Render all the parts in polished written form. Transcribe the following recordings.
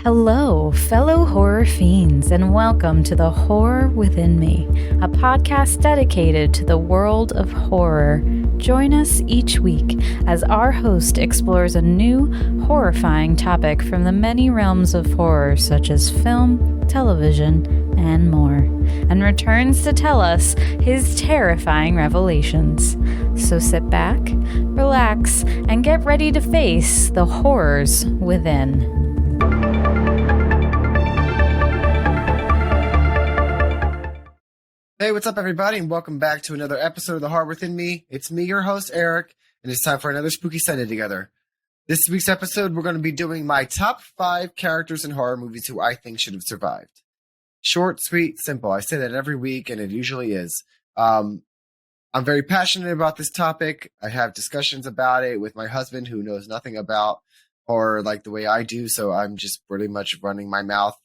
Hello, fellow horror fiends, and welcome to The Horror Within Me, a podcast dedicated to the world of horror. Join us each week as our host explores a new, horrifying topic from the many realms of horror, such as film, television, and more, and returns to tell us his terrifying revelations. So sit back, relax, and get ready to face the horrors within. Hey, what's up, everybody, and welcome back to another episode of The Horror Within Me. It's me, your host, Eric, and it's time for another spooky Sunday together. This week's episode, we're going to be doing my top 5 characters in horror movies who I think should have survived. Short, sweet, simple. I say that every week, and it usually is. I'm very passionate about this topic. I have discussions about it with my husband, who knows nothing about horror like the way I do, so I'm just pretty much running my mouth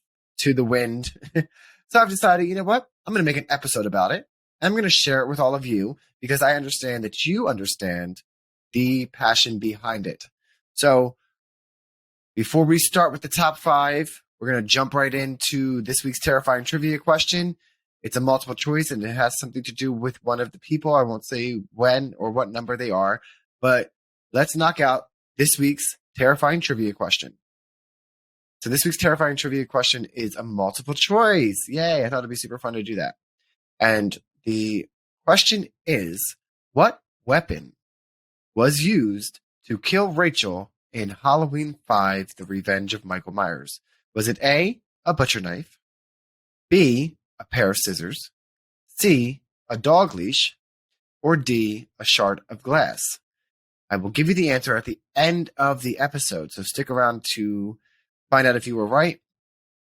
to the wind. So I've decided, you know what? I'm going to make an episode about it. I'm going to share it with all of you because I understand that you understand the passion behind it. So before we start with the top 5, we're going to jump right into this week's terrifying trivia question. It's a multiple choice and it has something to do with one of the people. I won't say when or what number they are, but let's knock out this week's terrifying trivia question. So this week's terrifying trivia question is a multiple choice. Yay, I thought it'd be super fun to do that. And the question is, what weapon was used to kill Rachel in Halloween 5, The Revenge of Michael Myers? Was it A, a butcher knife, B, a pair of scissors, C, a dog leash, or D, a shard of glass? I will give you the answer at the end of the episode, so stick around to find out if you were right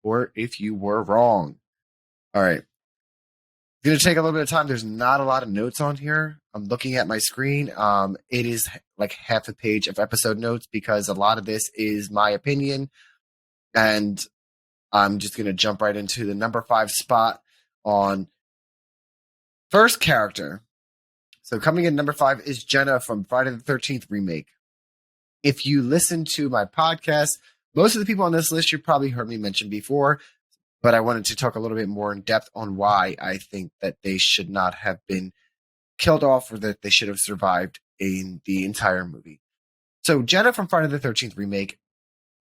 or if you were wrong. All right. It's going to take a little bit of time. There's not a lot of notes on here. I'm looking at my screen. It is like half a page of episode notes because a lot of this is my opinion. And I'm just going to jump right into the number 5 spot on first character. So coming in number 5 is Jenna from Friday the 13th remake. If you listen to my podcast, most of the people on this list you probably heard me mention before, but I wanted to talk a little bit more in depth on why I think that they should not have been killed off or that they should have survived in the entire movie. So Jenna from Friday the 13th remake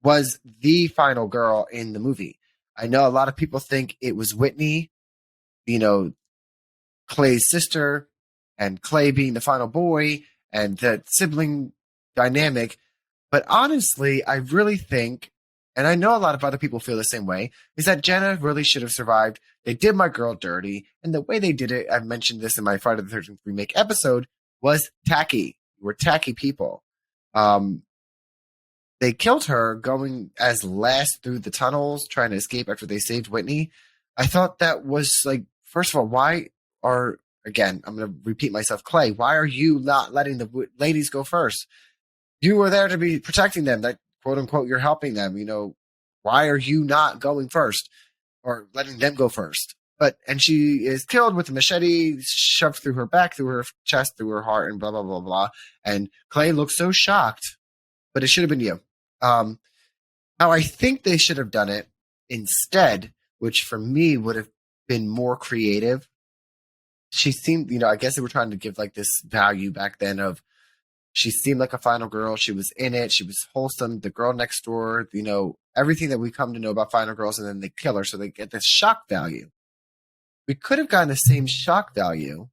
was the final girl in the movie. I know a lot of people think it was Whitney, Clay's sister, and Clay being the final boy and the sibling dynamic. But honestly, I really think, and I know a lot of other people feel the same way, is that Jenna really should have survived. They did my girl dirty. And the way they did it, I've mentioned this in my Friday the 13th remake episode, was tacky. We're tacky people. They killed her going as last through the tunnels, trying to escape after they saved Whitney. I thought that was like, first of all, again, I'm going to repeat myself, Clay, why are you not letting the ladies go first? You were there to be protecting them, that quote unquote, you're helping them. Why are you not going first or letting them go first? And she is killed with a machete shoved through her back, through her chest, through her heart, and blah, blah, blah, blah. And Clay looks so shocked, but it should have been you. How I think they should have done it instead, which for me would have been more creative. She seemed, I guess they were trying to give like this value back then of, she seemed like a final girl. She was in it. She was wholesome. The girl next door, everything that we come to know about final girls, and then they kill her. So they get this shock value. We could have gotten the same shock value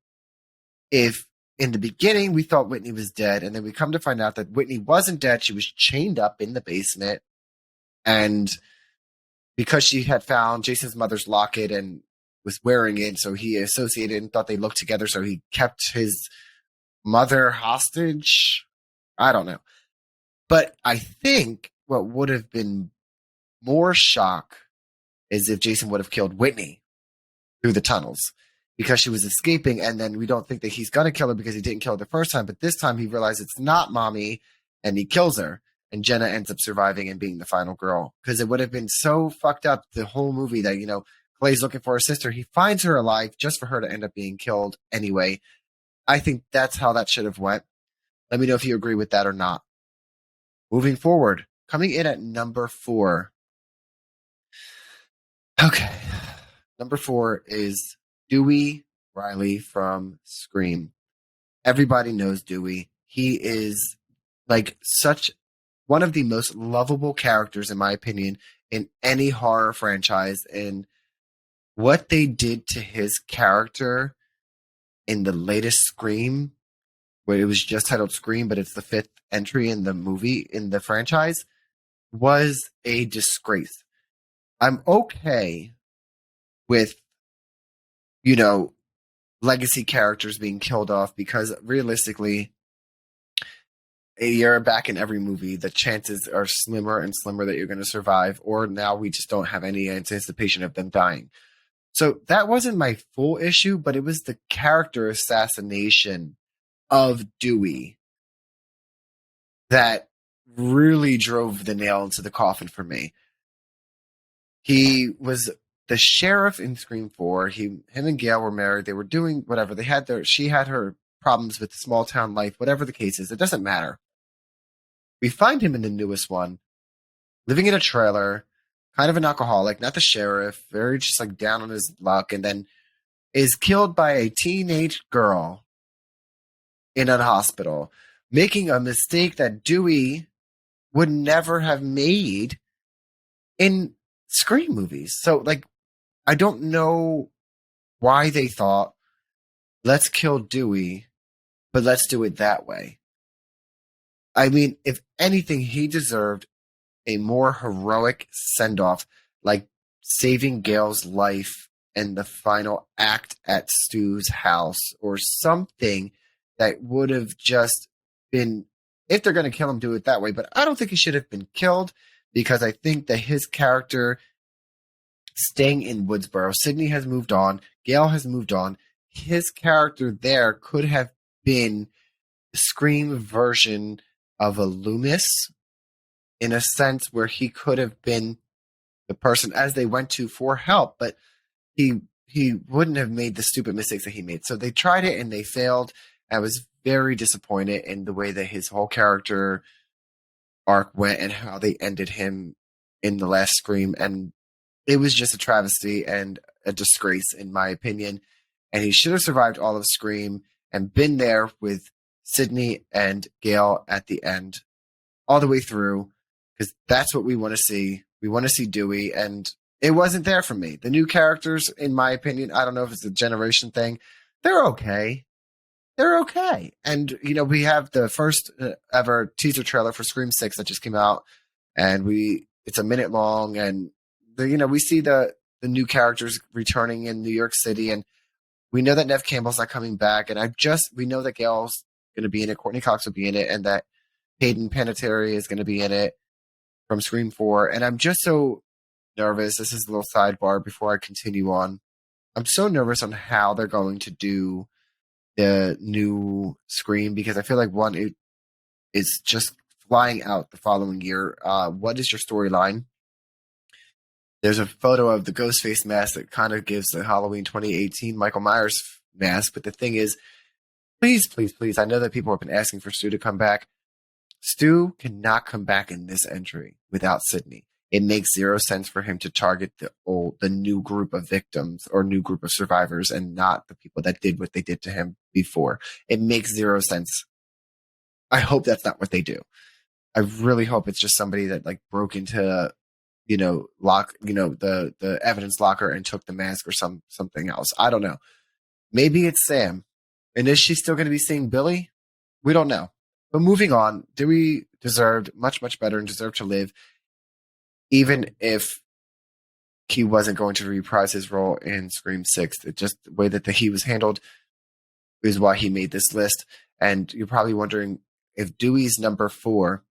if in the beginning we thought Whitney was dead. And then we come to find out that Whitney wasn't dead. She was chained up in the basement. And because she had found Jason's mother's locket and was wearing it, so he associated and thought they looked together. So he kept his mother hostage. I don't know. But I think what would have been more shock is if Jason would have killed Whitney through the tunnels because she was escaping. And then we don't think that he's going to kill her because he didn't kill her the first time. But this time he realized it's not mommy and he kills her. And Jenna ends up surviving and being the final girl. Because it would have been so fucked up the whole movie that, Clay's looking for her sister. He finds her alive just for her to end up being killed anyway. I think that's how that should have went. Let me know if you agree with that or not. Moving forward, coming in at number 4 Okay. Number 4 is Dewey Riley from Scream. Everybody knows Dewey. He is like such one of the most lovable characters, in my opinion, in any horror franchise. And what they did to his character in the latest Scream, where it was just titled Scream, but it's the 5th entry in the movie, in the franchise, was a disgrace. I'm okay with, legacy characters being killed off because realistically, a year back in every movie, the chances are slimmer and slimmer that you're going to survive, or now we just don't have any anticipation of them dying. So that wasn't my full issue, but it was the character assassination of Dewey that really drove the nail into the coffin for me. He was the sheriff in Scream 4. Him and Gail were married. They were doing whatever. She had her problems with small town life, whatever the case is. It doesn't matter. We find him in the newest one, living in a trailer, kind of an alcoholic, not the sheriff, very just like down on his luck, and then is killed by a teenage girl in a hospital, making a mistake that Dewey would never have made in Scream movies. So, I don't know why they thought, let's kill Dewey, but let's do it that way. I mean, if anything, he deserved a more heroic send-off, like saving Gail's life in the final act at Stu's house, or something that would have just been, if they're going to kill him, do it that way. But I don't think he should have been killed, because I think that his character staying in Woodsboro, Sidney has moved on, Gail has moved on. His character there could have been the Scream version of a Loomis, in a sense where he could have been the person as they went to for help, but he wouldn't have made the stupid mistakes that he made. So they tried it and they failed. I was very disappointed in the way that his whole character arc went and how they ended him in the last Scream. And it was just a travesty and a disgrace, in my opinion. And he should have survived all of Scream and been there with Sidney and Gail at the end, all the way through, because that's what we want to see. We want to see Dewey, and it wasn't there for me. The new characters, in my opinion, I don't know if it's a generation thing, they're okay. They're okay. And, we have the first ever teaser trailer for Scream 6 that just came out, and it's a minute long, and we see the new characters returning in New York City, and we know that Neve Campbell's not coming back, and we know that Gail's going to be in it, Courtney Cox will be in it, and that Hayden Panettiere is going to be in it from Scream 4. And I'm just so nervous. This is a little sidebar before I continue on. I'm so nervous on how they're going to do the new Scream, because I feel like it is just flying out the following year. What is your storyline? There's a photo of the Ghostface mask that kind of gives the Halloween 2018 Michael Myers mask. But the thing is, please, please, please, I know that people have been asking for Stu to come back. Stu cannot come back in this entry without Sidney. It makes zero sense for him to target the new group of victims or new group of survivors, and not the people that did what they did to him before. It makes zero sense. I hope that's not what they do. I really hope it's just somebody that broke into, the evidence locker and took the mask, or something else. I don't know. Maybe it's Sam. And is she still going to be seeing Billy? We don't know. But moving on, Dewey deserved much, much better and deserved to live, even if he wasn't going to reprise his role in Scream 6. Just the way that he was handled is why he made this list. And you're probably wondering, if Dewey's number 4,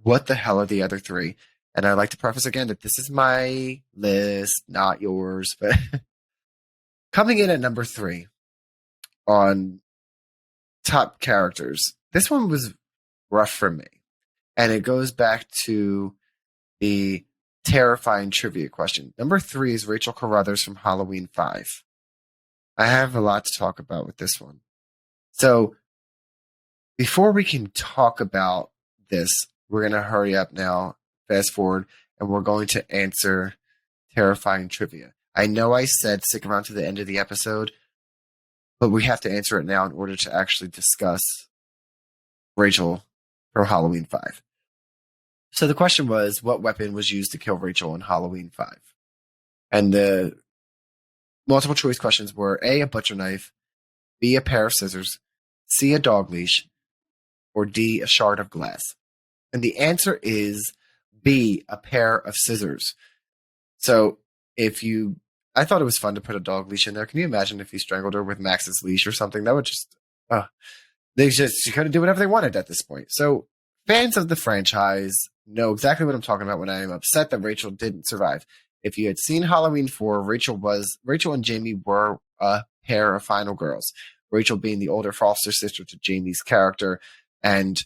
what the hell are the other 3? And I'd like to preface again that this is my list, not yours. But coming in at number 3 on top characters, this one was rough for me. And it goes back to the terrifying trivia question. Number 3 is Rachel Carruthers from Halloween 5. I have a lot to talk about with this one. So before we can talk about this, we're going to hurry up now, fast forward, and we're going to answer terrifying trivia. I know I said stick around to the end of the episode, but we have to answer it now in order to actually discuss Rachel from Halloween 5. So the question was, what weapon was used to kill Rachel in Halloween 5? And the multiple choice questions were A, a butcher knife, B, a pair of scissors, C, a dog leash, or D, a shard of glass. And the answer is B, a pair of scissors. So I thought it was fun to put a dog leash in there. Can you imagine if he strangled her with Max's leash or something? That would just, she couldn't do whatever they wanted at this point. So fans of the franchise know exactly what I'm talking about when I am upset that Rachel didn't survive. If you had seen Halloween 4, Rachel and Jamie were a pair of final girls. Rachel being the older foster sister to Jamie's character and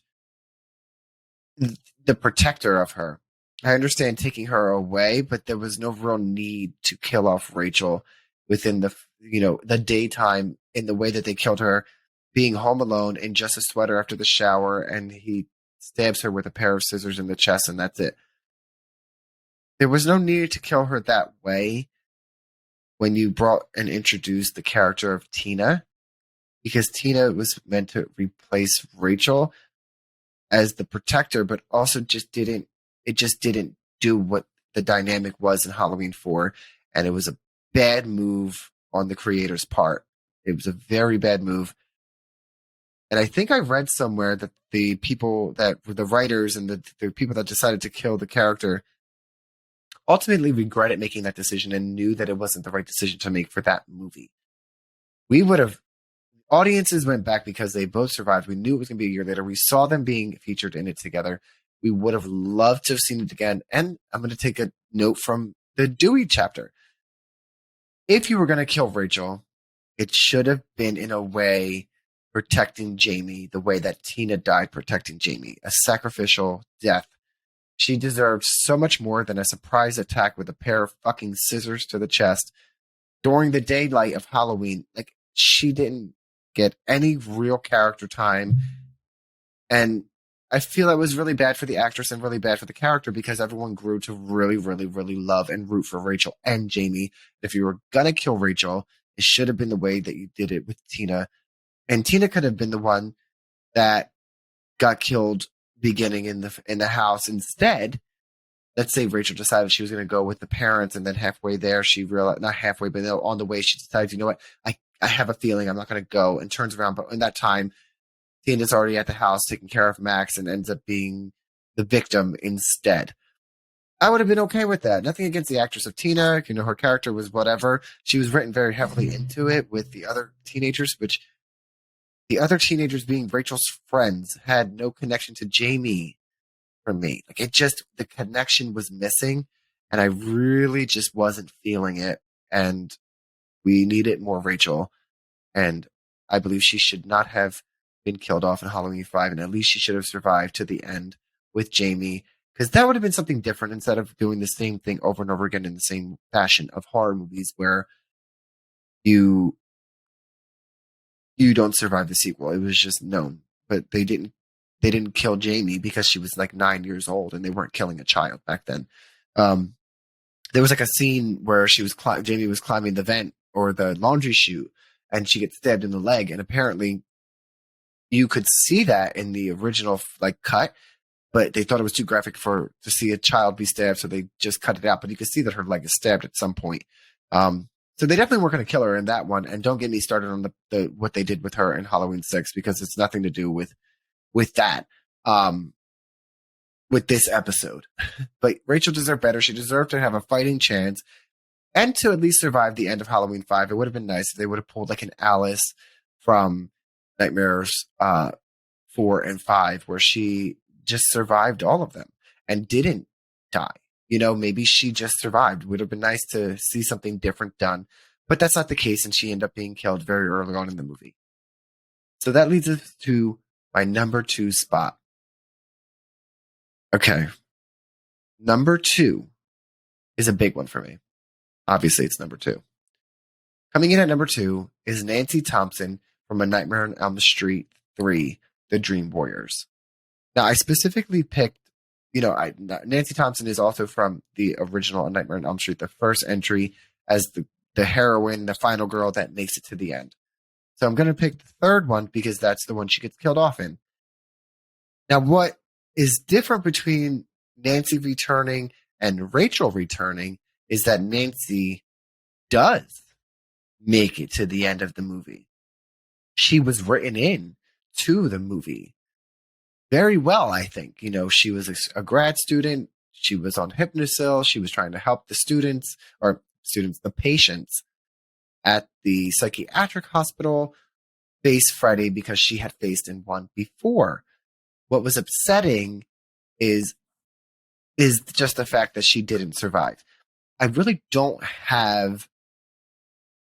the protector of her. I understand taking her away, but there was no real need to kill off Rachel within the daytime in the way that they killed her, being home alone in just a sweater after the shower, and he stabs her with a pair of scissors in the chest, and that's it. There was no need to kill her that way when you brought and introduced the character of Tina, because Tina was meant to replace Rachel as the protector, but also just didn't do what the dynamic was in Halloween 4, and it was a bad move on the creator's part. It was a very bad move. And I think I read somewhere that the people that were the writers and the people that decided to kill the character ultimately regretted making that decision and knew that it wasn't the right decision to make for that movie. Audiences went back because they both survived. We knew it was going to be a year later. We saw them being featured in it together. We would have loved to have seen it again. And I'm going to take a note from the Dewey chapter. If you were going to kill Rachel, it should have been in a way protecting Jamie the way that Tina died protecting Jamie. A sacrificial death. She deserves so much more than a surprise attack with a pair of fucking scissors to the chest during the daylight of Halloween. Like, she didn't get any real character time. And I feel it was really bad for the actress and really bad for the character because everyone grew to really, really, really love and root for Rachel and Jamie. If you were going to kill Rachel, it should have been the way that you did it with Tina. And Tina could have been the one that got killed beginning in the house. Instead, let's say Rachel decided she was going to go with the parents, and then halfway there she realized, not halfway, but on the way she decides, you know what, I have a feeling I'm not going to go, and turns around. But in that time, Tina's already at the house taking care of Max and ends up being the victim instead. I would have been okay with that. Nothing against the actress of Tina. Her character was whatever. She was written very heavily into it with the other teenagers, which the other teenagers being Rachel's friends had no connection to Jamie for me. Like, the connection was missing, and I really just wasn't feeling it. And we needed more Rachel, and I believe she should not have been killed off in Halloween 5, and at least she should have survived to the end with Jamie, because that would have been something different instead of doing the same thing over and over again in the same fashion of horror movies where you don't survive the sequel. It was just known, but they didn't kill Jamie because she was like 9 years old, and they weren't killing a child back then. There was like a scene where Jamie was climbing the vent or the laundry chute, and she gets stabbed in the leg, and apparently you could see that in the original cut, but they thought it was too graphic to see a child be stabbed, so they just cut it out. But you could see that her leg is stabbed at some point. So they definitely weren't going to kill her in that one. And don't get me started on the what they did with her in Halloween 6, because it's nothing to do with that. With this episode. But Rachel deserved better. She deserved to have a fighting chance and to at least survive the end of Halloween 5. It would have been nice if they would have pulled like an Alice from Nightmares 4 and 5, where she just survived all of them and didn't die. Maybe she just survived. It would have been nice to see something different done, but that's not the case, and she ended up being killed very early on in the movie. So that leads us to my number 2 spot. Okay. Number 2 is a big one for me. Obviously, it's number 2. Coming in at number 2 is Nancy Thompson from A Nightmare on Elm Street 3, The Dream Warriors. Now, I specifically picked Nancy Thompson is also from the original Nightmare on Elm Street, the first entry as the heroine, the final girl that makes it to the end. So I'm going to pick the third one because that's the one she gets killed off in. Now, what is different between Nancy returning and Rachel returning is that Nancy does make it to the end of the movie. She was written in to the movie very well, I think. She was a grad student. She was on Hypnosil. She was trying to help the patients at the psychiatric hospital face Freddy because she had faced in one before. What was upsetting is just the fact that she didn't survive. I really don't have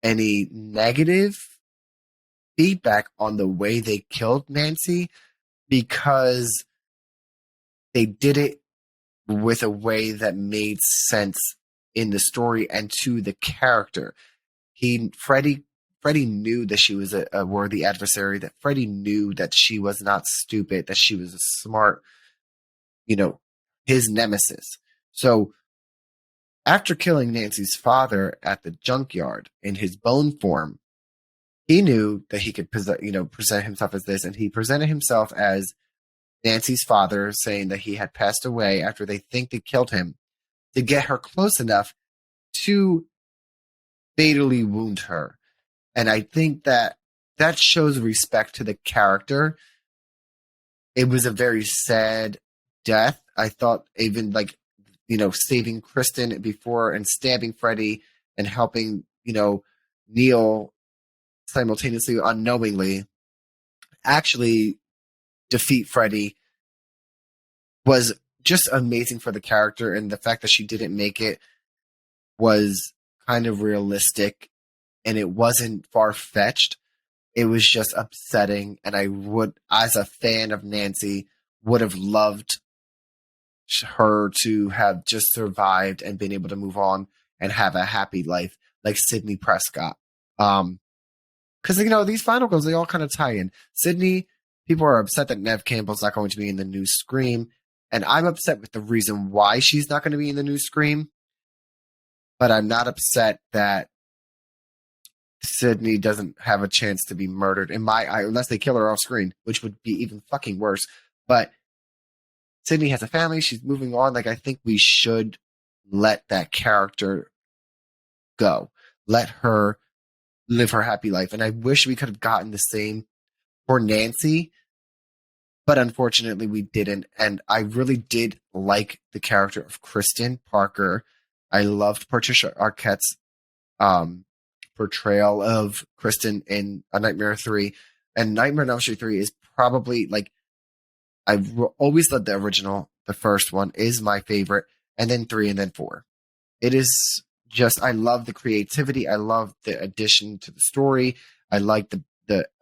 any negative feedback on the way they killed Nancy because they did it with a way that made sense in the story and to the character. Freddy knew that she was a worthy adversary, that Freddy knew that she was not stupid, that she was a smart, his nemesis. So after killing Nancy's father at the junkyard in his bone form, he knew that he could present himself as this, and he presented himself as Nancy's father, saying that he had passed away after they think they killed him, to get her close enough to fatally wound her. And I think that shows respect to the character. It was a very sad death. I thought even saving Kristen before and stabbing Freddy and helping, Neil simultaneously, unknowingly, actually defeat Freddy was just amazing for the character. And the fact that she didn't make it was kind of realistic, and it wasn't far-fetched. It was just upsetting. And I would, as a fan of Nancy, would have loved her to have just survived and been able to move on and have a happy life like Sidney Prescott. Because, these final girls, they all kind of tie in. Sidney, people are upset that Neve Campbell's not going to be in the new Scream. And I'm upset with the reason why she's not going to be in the new Scream. But I'm not upset that Sidney doesn't have a chance to be murdered in my eye, unless they kill her off screen, which would be even fucking worse. But Sidney has a family. She's moving on. I think we should let that character go. Let her live her happy life. And I wish we could have gotten the same for Nancy, but unfortunately we didn't. And I really did like the character of Kristen Parker. I loved Patricia Arquette's portrayal of Kristen in A Nightmare 3. And Nightmare on Elm Street 3 is probably, I've always loved the original. The first one is my favorite. And then 3 and then 4. It is just, I love the creativity. I love the addition to the story. I like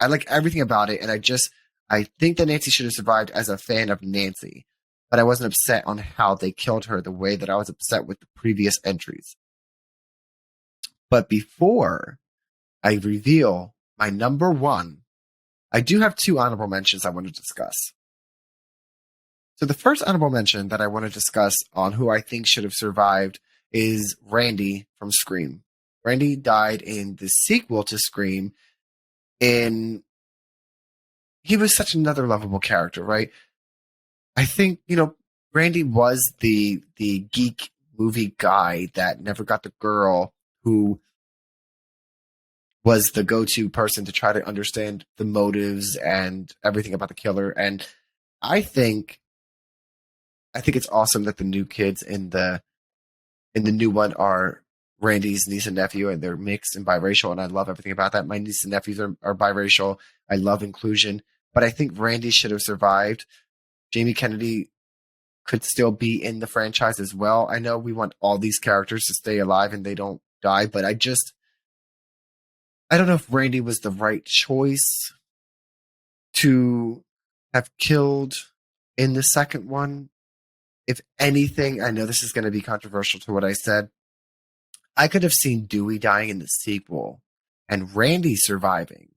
I like everything about it. And I think that Nancy should have survived as a fan of Nancy, but I wasn't upset on how they killed her the way that I was upset with the previous entries. But before I reveal my number one, I do have 2 honorable mentions I want to discuss. So the first honorable mention that I want to discuss on who I think should have survived is Randy from Scream. Randy died in the sequel to Scream, and he was such another lovable character, right? I think, Randy was the geek movie guy that never got the girl, who was the go-to person to try to understand the motives and everything about the killer. And I think it's awesome that the new kids in the new one are Randy's niece and nephew, and they're mixed and biracial, and I love everything about that. My niece and nephews are biracial. I love inclusion, but I think Randy should have survived. Jamie Kennedy could still be in the franchise as well. I know we want all these characters to stay alive and they don't die, but I don't know if Randy was the right choice to have killed in the second one. If anything, I know this is going to be controversial to what I said, I could have seen Dewey dying in the sequel and Randy surviving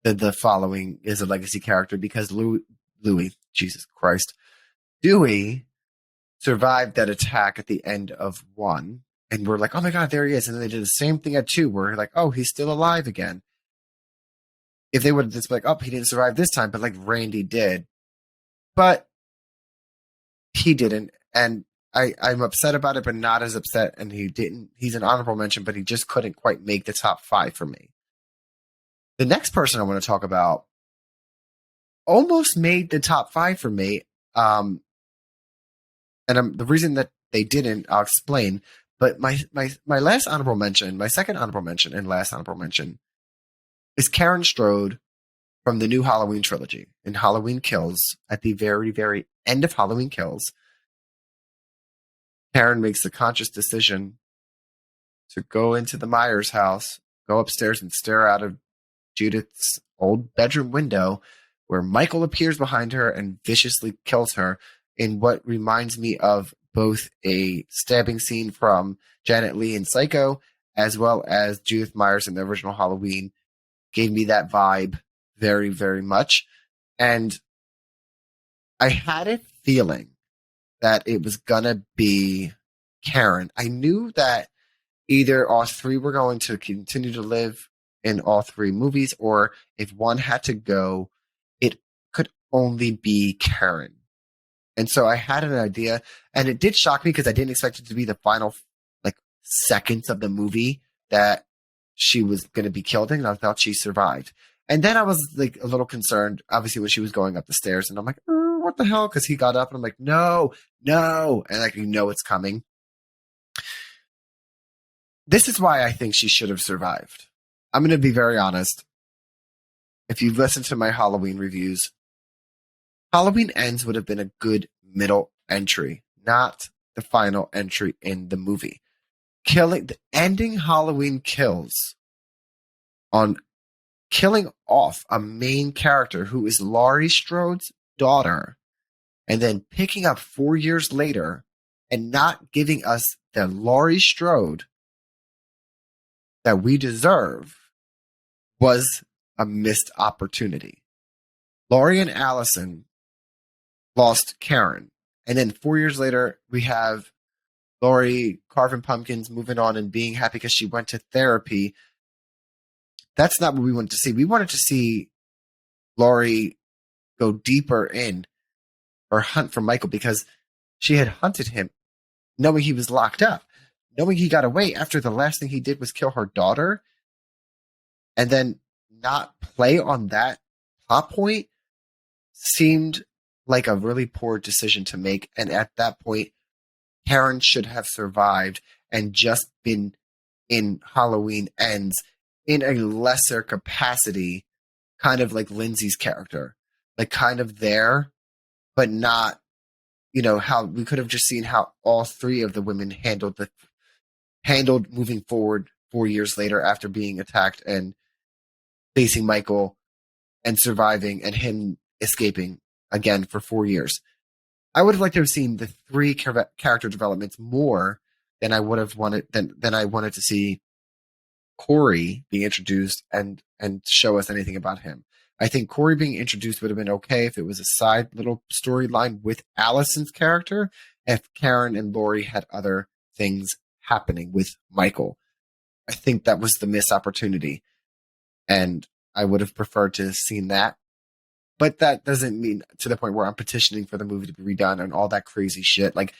the following is a legacy character, because Louis, Jesus Christ, Dewey survived that attack at the end of 1. And we're like, oh my God, there he is. And then they did the same thing at 2, where we're like, oh, he's still alive again. If they would have just been like, oh, he didn't survive this time, but like Randy did. But he didn't. And I'm upset about it, but not as upset. And he didn't. He's an honorable mention, but he just couldn't quite make the top 5 for me. The next person I want to talk about almost made the top 5 for me. And the reason that they didn't, I'll explain. But my last honorable mention, my second honorable mention and last honorable mention is Karen Strode from the new Halloween trilogy in Halloween Kills. At the very, very end of Halloween Kills, Karen makes the conscious decision to go into the Myers house, go upstairs and stare out of Judith's old bedroom window, where Michael appears behind her and viciously kills her in what reminds me of both a stabbing scene from Janet Leigh in Psycho, as well as Judith Myers in the original Halloween. Gave me that vibe very, very much. And I had a feeling that it was going to be Karen. I knew that either all 3 were going to continue to live in all 3 movies, or if one had to go, it could only be Karen. And so I had an idea, and it did shock me because I didn't expect it to be the final seconds of the movie that she was going to be killed in. I thought she survived. And then I was like a little concerned, obviously, when she was going up the stairs, and I'm like, what the hell? Because he got up and I'm like, no. And like, it's coming. This is why I think she should have survived. I'm going to be very honest. If you've listened to my Halloween reviews, Halloween Ends would have been a good middle entry, not the final entry in the movie. Ending Halloween Kills on killing off a main character who is Laurie Strode's daughter, and then picking up 4 years later and not giving us the Laurie Strode that we deserve was a missed opportunity. Laurie and Allison lost Karen. And then 4 years later, we have Laurie carving pumpkins, moving on and being happy because she went to therapy. That's not what we wanted to see. We wanted to see Laurie go deeper in her hunt for Michael, because she had hunted him knowing he was locked up, knowing he got away after the last thing he did was kill her daughter, and then not play on that plot point seemed like a really poor decision to make. And at that point, Karen should have survived and just been in Halloween Ends in a lesser capacity, kind of like Lindsay's character, like kind of there, but not, how we could have just seen how all 3 of the women handled moving forward 4 years later after being attacked and facing Michael and surviving and him escaping again for 4 years. I would have liked to have seen the 3 character developments more than I would have wanted than I wanted to see Corey being introduced and show us anything about him. I think Corey being introduced would have been okay if it was a side little storyline with Allison's character, if Karen and Laurie had other things happening with Michael. I think that was the missed opportunity, and I would have preferred to have seen that. But that doesn't mean to the point where I'm petitioning for the movie to be redone and all that crazy shit. Like,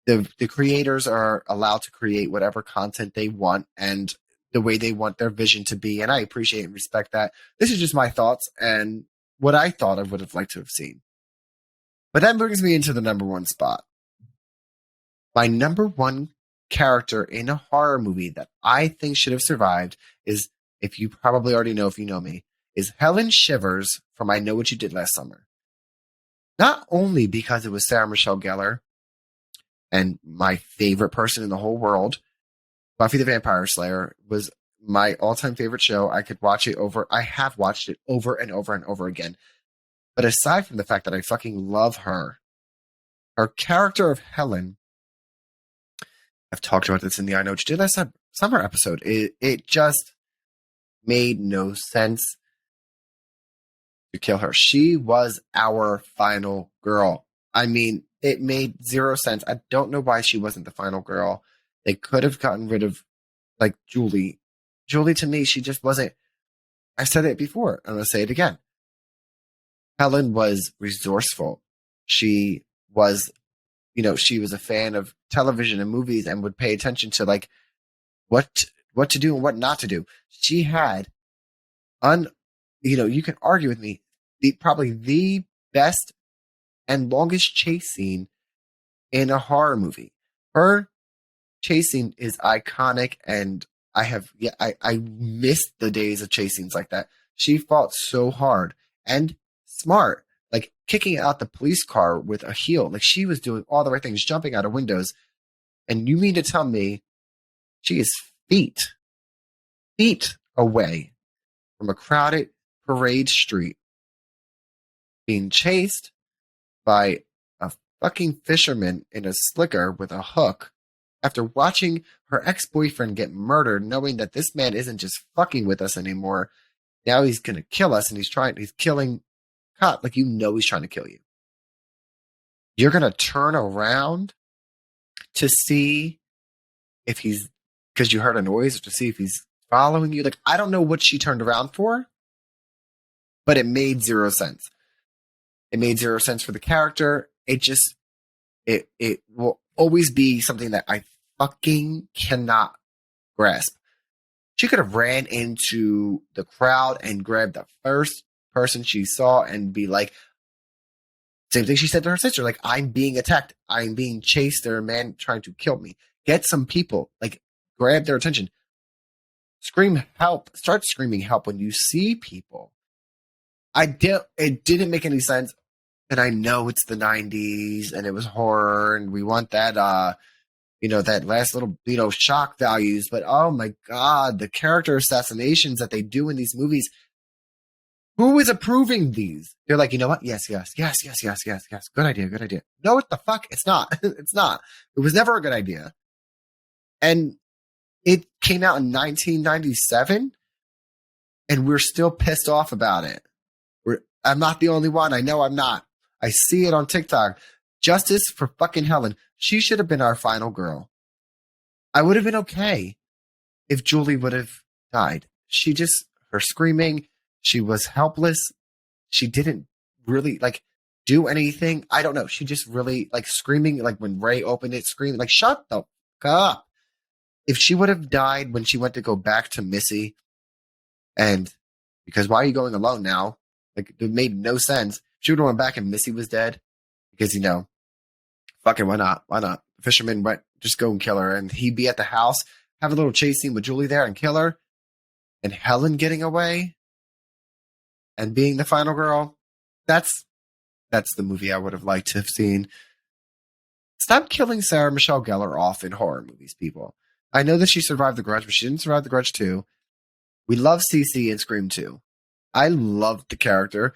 the creators are allowed to create whatever content they want and the way they want their vision to be. And I appreciate and respect that. This is just my thoughts and what I thought I would have liked to have seen. But that brings me into the number 1 spot. My number 1 character in a horror movie that I think should have survived is, if you probably already know if you know me, is Helen Shivers from I Know What You Did Last Summer. Not only because it was Sarah Michelle Gellar and my favorite person in the whole world, Buffy the Vampire Slayer was my all-time favorite show. I could watch it over. I have watched it over and over and over again. But aside from the fact that I fucking love her character of Helen, I've talked about this in the I Know What You Did Last Summer episode. It just made no sense to kill her. She was our final girl. I mean, it made zero sense. I don't know why she wasn't the final girl. They could have gotten rid of like Julie. Julie, to me, she just wasn't. I said it before. I'm going to say it again. Helen was resourceful. She was, she was a fan of television and movies and would pay attention to like what to do and what not to do. She had you can argue with me, probably the best and longest chase scene in a horror movie. Her chase scene is iconic, and I miss the days of chase scenes like that. She fought so hard and smart, like kicking out the police car with a heel. Like she was doing all the right things, jumping out of windows. And you mean to tell me she is feet away from a crowded parade street being chased by a fucking fisherman in a slicker with a hook after watching her ex-boyfriend get murdered, knowing that this man isn't just fucking with us anymore. Now he's going to kill us, and he's killing cop. Like, he's trying to kill you. You're going to turn around to see if because you heard a noise, or to see if he's following you. Like, I don't know what she turned around for, but it made zero sense. It made zero sense for the character. It will always be something that I fucking cannot grasp. She could have ran into the crowd and grabbed the first person she saw and be like, same thing she said to her sister, like, I'm being attacked. I'm being chased. There's a man trying to kill me. Get some people, like, grab their attention. Scream help. Start screaming help when you see people. It didn't make any sense. And I know it's the 90s and it was horror and we want that, that last little, shock values. But oh my God, the character assassinations that they do in these movies. Who is approving these? They're like, you know what? Yes. Good idea. No, what the fuck? It's not. It's not. It was never a good idea. And it came out in 1997 and we're still pissed off about it. I'm not the only one. I know I'm not. I see it on TikTok. Justice for fucking Helen. She should have been our final girl. I would have been okay if Julie would have died. Her screaming, she was helpless. She didn't really do anything. I don't know. She just really screaming, like when Ray opened it, screaming, like, shut the fuck up. If she would have died when she went to go back to Missy, and because why are you going alone now? Like, it made no sense. She would have went back and Missy was dead because, fucking why not? Why not? The fisherman went, just go and kill her. And he'd be at the house, have a little chase scene with Julie there and kill her. And Helen getting away and being the final girl. That's the movie I would have liked to have seen. Stop killing Sarah Michelle Gellar off in horror movies, people. I know that she survived The Grudge, but she didn't survive The Grudge 2. We love Cece in Scream 2. I loved the character.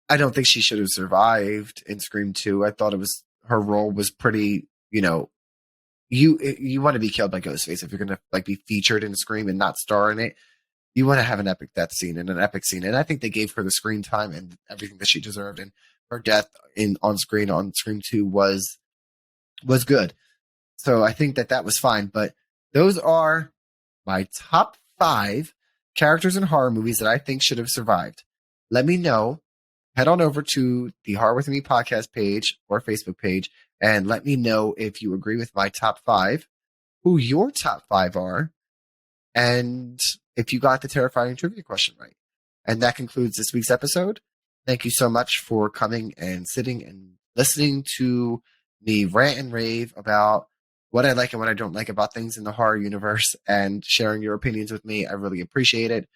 I don't think she should have survived in Scream 2. I thought her role was pretty, you want to be killed by Ghostface if you're going to be featured in Scream and not star in it. You want to have an epic death scene and an epic scene. And I think they gave her the screen time and everything that she deserved. And her death on screen on Scream 2 was good. So I think that was fine. But those are my top 5 characters in horror movies that I think should have survived. Let me know. Head on over to the Horror With Me podcast page or Facebook page and let me know if you agree with my top 5, who your top 5 are, and if you got the terrifying trivia question right. And that concludes this week's episode. Thank you so much for coming and sitting and listening to me rant and rave about what I like and what I don't like about things in the horror universe and sharing your opinions with me. I really appreciate it.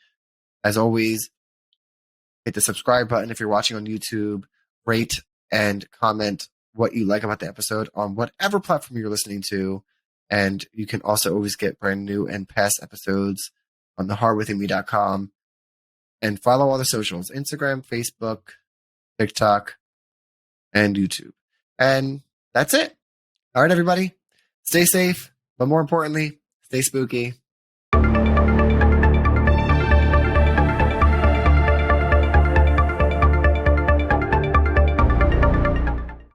As always, hit the subscribe button if you're watching on YouTube. Rate and comment what you like about the episode on whatever platform you're listening to. And you can also always get brand new and past episodes on thehorrorwithinme.com. And follow all the socials, Instagram, Facebook, TikTok, and YouTube. And that's it. All right, everybody. Stay safe, but more importantly, stay spooky.